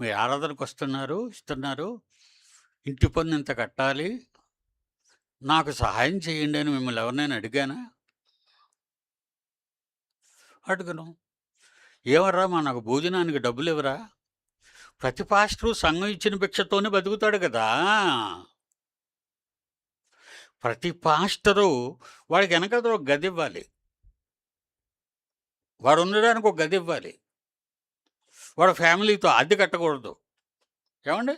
మీరు ఆరాధనకు వస్తున్నారు, ఇస్తున్నారు, ఇంటి పన్ను ఇంత కట్టాలి, నాకు సహాయం చేయండి అని మిమ్మల్ని ఎవరినైనా అడిగానా? అడగను. ఏమర్రా నాకు భోజనానికి డబ్బులివ్వరా? ప్రతి పాస్టరు సంఘం ఇచ్చిన భిక్షతోనే బతుకుతాడు కదా! ప్రతి పాస్టరు వాడికి వెనకాతల ఒక గదివ్వాలి. వాడు ఉండడానికి ఒక గదివ్వాలి. వాడు ఫ్యామిలీతో అద్దె కట్టకూడదు. ఏమండి?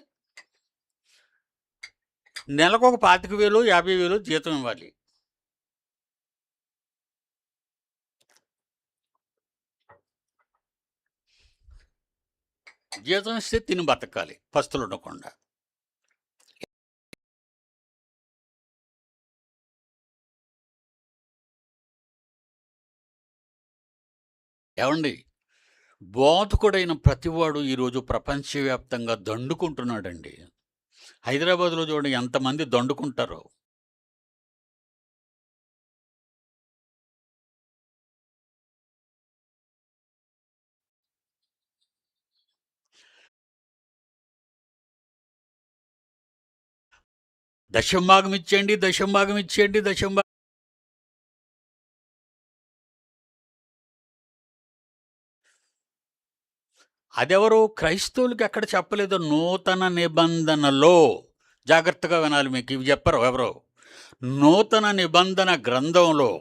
నెలకొక 25,000, 50,000 జీతం ఇవ్వాలి. జీతం ఇస్తే తిని బతకాలి పస్తులు ఉండకుండా. ఏమండి? బోధకుడైన ప్రతివాడు ఈరోజు ప్రపంచవ్యాప్తంగా దండుకుంటున్నాడండి. హైదరాబాద్‌లో చూడండి ఎంతమంది దండుకుంటారో. దశంభాగం ఇచ్చేయండి, దశంభాగం ఇచ్చేయండి, అదెవరు? క్రైస్తవులకి ఎక్కడ చెప్పలేదు. నూతన నిబంధనలో జాగ్రత్తగా వినాలి, మీకు ఇవి చెప్పరు ఎవరో. నూతన నిబంధన గ్రంథంలో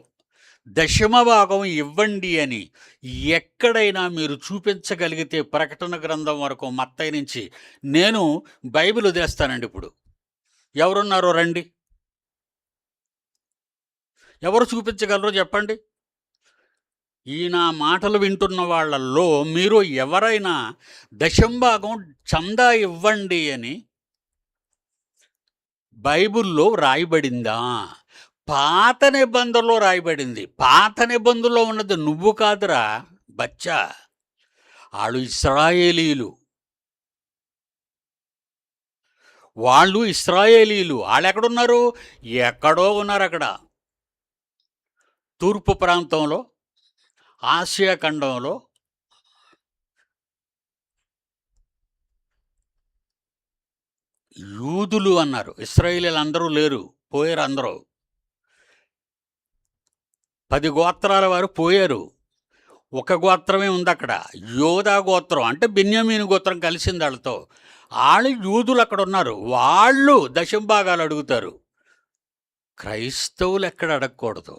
దశమ భాగం ఇవ్వండి అని ఎక్కడైనా మీరు చూపించగలిగితే, ప్రకటన గ్రంథం వరకు మత్తయి నుంచి, నేను బైబిల్ వదిలేస్తానండి. ఇప్పుడు ఎవరున్నారో రండి, ఎవరు చూపించగలరో చెప్పండి. ఈ నా మాటలు వింటున్న వాళ్ళల్లో మీరు ఎవరైనా దశంభాగం చందా ఇవ్వండి అని బైబిల్లో రాయబడిందా? పాత నిబంధనలో రాయబడింది. పాత నిబంధనలో ఉన్నది నువ్వు కాదురా బచ్చా, వాళ్ళు ఇశ్రాయేలీలు. వాళ్ళు ఎక్కడున్నారు? ఎక్కడో ఉన్నారు. అక్కడ తూర్పు ప్రాంతంలో, ఆసియా ఖండంలో. యూదులు అన్నారు, ఇశ్రాయేలీలు అందరూ లేరు, పోయారు అందరూ. 10 గోత్రాల వారు పోయారు. ఒక గోత్రమే ఉంది అక్కడ, యోధా గోత్రం. అంటే బెన్యామీను గోత్రం కలిసింది వాళ్ళతో. వాళ్ళు యూదులు అక్కడ ఉన్నారు. వాళ్ళు దశంభాగాలు అడుగుతారు. క్రైస్తవులు ఎక్కడ అడగకూడదు.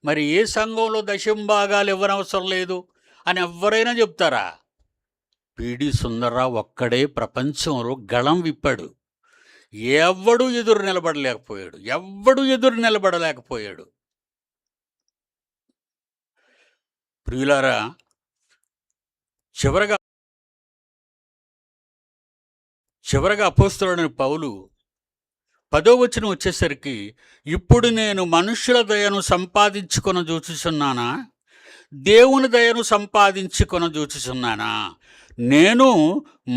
మరి ఏ సంఘంలో దశంభాగాలు ఇవ్వనవసరం లేదు అని ఎవరైనా చెప్తారా? పిడి సుందర్రావు ఒక్కడే ప్రపంచంలో గళం విప్పాడు. ఎవ్వడూ ఎదురు నిలబడలేకపోయాడు. ప్రియులారా, చివరగా అపోస్తలుడైన పౌలు 10వ వచనం వచ్చేసరికి, ఇప్పుడు నేను మనుష్యుల దయను సంపాదించుకొన చూచుచున్నానా, దేవుని దయను సంపాదించుకొన చూచుచున్నానా? నేను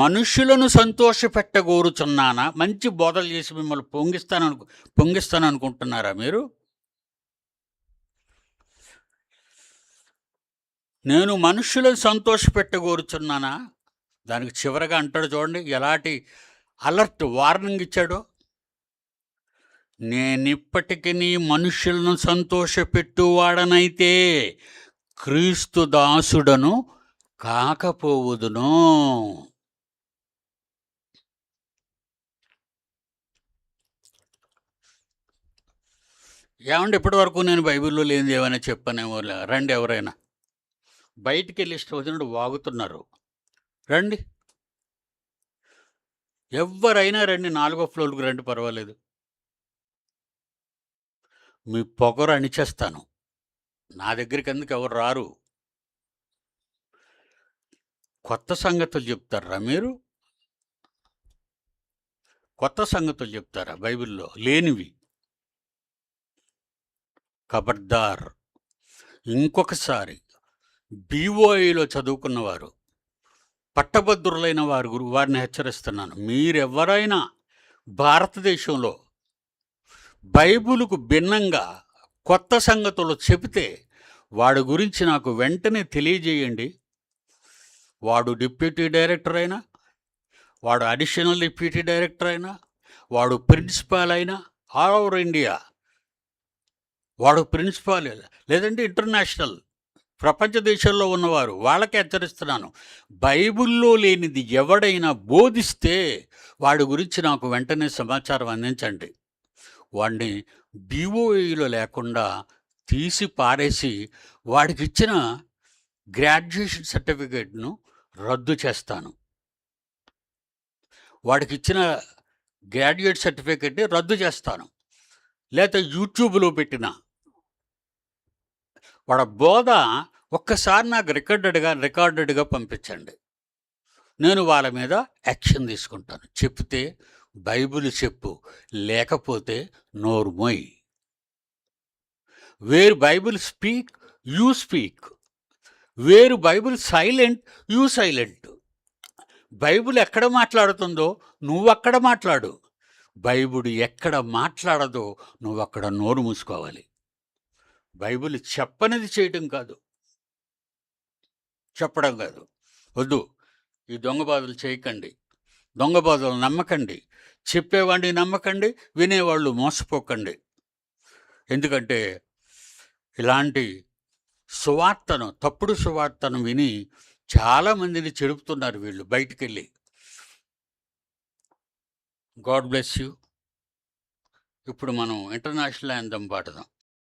మనుష్యులను సంతోషపెట్టగోరుచున్నానా? మంచి బోధలు చేసి మిమ్మల్ని పొంగిస్తాను అనుకుంటున్నారా మీరు? నేను మనుష్యులను సంతోషపెట్టగోరుచున్నానా? దానికి చివరగా అంటాడు చూడండి, ఎలాంటి అలర్ట్ వార్నింగ్ ఇచ్చాడో. నేనిప్పటికీ మనుష్యులను సంతోషపెట్టువాడనైతే క్రీస్తు దాసుడను కాకపోవుదును. ఏమండి, ఇప్పటి వరకు నేను బైబిల్లో లేనిది ఏమైనా చెప్పనేమో. రండి, ఎవరైనా బయటికి వెళ్ళి ఇష్టం వచ్చినట్టు వాగుతున్నారు. రండి, ఎవరైనా రండి, 4వ ఫ్లోర్కి రండి, పర్వాలేదు. మీ పొగరు అణిచేస్తాను. నా దగ్గరికి ఎందుకు ఎవరు రారు? కొత్త సంగతులు చెప్తారా మీరు? కొత్త సంగతులు చెప్తారా బైబిల్లో లేనివి? ఖబర్దార్. ఇంకొకసారి బీఓఐలో చదువుకున్నవారు, పట్టభద్రులైన వారిని హెచ్చరిస్తున్నాను. మీరెవరైనా భారతదేశంలో బైబిలుకు భిన్నంగా కొత్త సంగతులు చెబితే వాడి గురించి నాకు వెంటనే తెలియజేయండి. వాడు డిప్యూటీ డైరెక్టర్ అయినా, వాడు అడిషనల్ డిప్యూటీ డైరెక్టర్ అయినా, వాడు ప్రిన్సిపాల్ అయినా, ఆల్ ఓవర్ ఇండియా వాడు ప్రిన్సిపాల్, లేదంటే ఇంటర్నేషనల్ ప్రపంచ దేశాల్లో ఉన్నవారు, వాళ్ళకి హెచ్చరిస్తున్నాను. బైబిల్లో లేనిది ఎవడైనా బోధిస్తే వాడి గురించి నాకు వెంటనే సమాచారం అందించండి. వాడిని బీఓఈలో లేకుండా తీసి పారేసి వాడికి ఇచ్చిన గ్రాడ్యుయేషన్ సర్టిఫికేట్ను రద్దు చేస్తాను. వాడికి ఇచ్చిన గ్రాడ్యుయేట్ సర్టిఫికేట్ని రద్దు చేస్తాను. లేకపోతే యూట్యూబ్లో పెట్టిన వాడి బోధ ఒక్కసారి నాకు రికార్డెడ్గా పంపించండి. నేను వాళ్ళ మీద యాక్షన్ తీసుకుంటాను. చెప్తే బైబిల్ చెప్పు, లేకపోతే నోరు మొయ్. Where Bible speak you speak, where Bible silent you silent. Bible ఎక్కడ మాట్లాడుతుందో నువ్వు అక్కడ మాట్లాడు. బైబిల్ ఎక్కడ మాట్లాడదో నువ్వు అక్కడ నోరు మూసుకోవాలి. బైబిల్ చెప్పనిది చేయటం కాదు, చెప్పడం కాదు. వద్దు, ఈ దొంగ బాధలు చేయకండి, దొంగ బాధలు నమ్మకండి, చెప్పేవాడిని నమ్మకండి, వినేవాళ్ళు మోసపోకండి. ఎందుకంటే ఇలాంటి సువార్తను, తప్పుడు సువార్తను విని చాలామందిని చెడుపుతున్నారు వీళ్ళు బయటికెళ్ళి. God bless you. ఇప్పుడు మనం ఇంటర్నేషనల్ యాంథమ్ పాడదాం.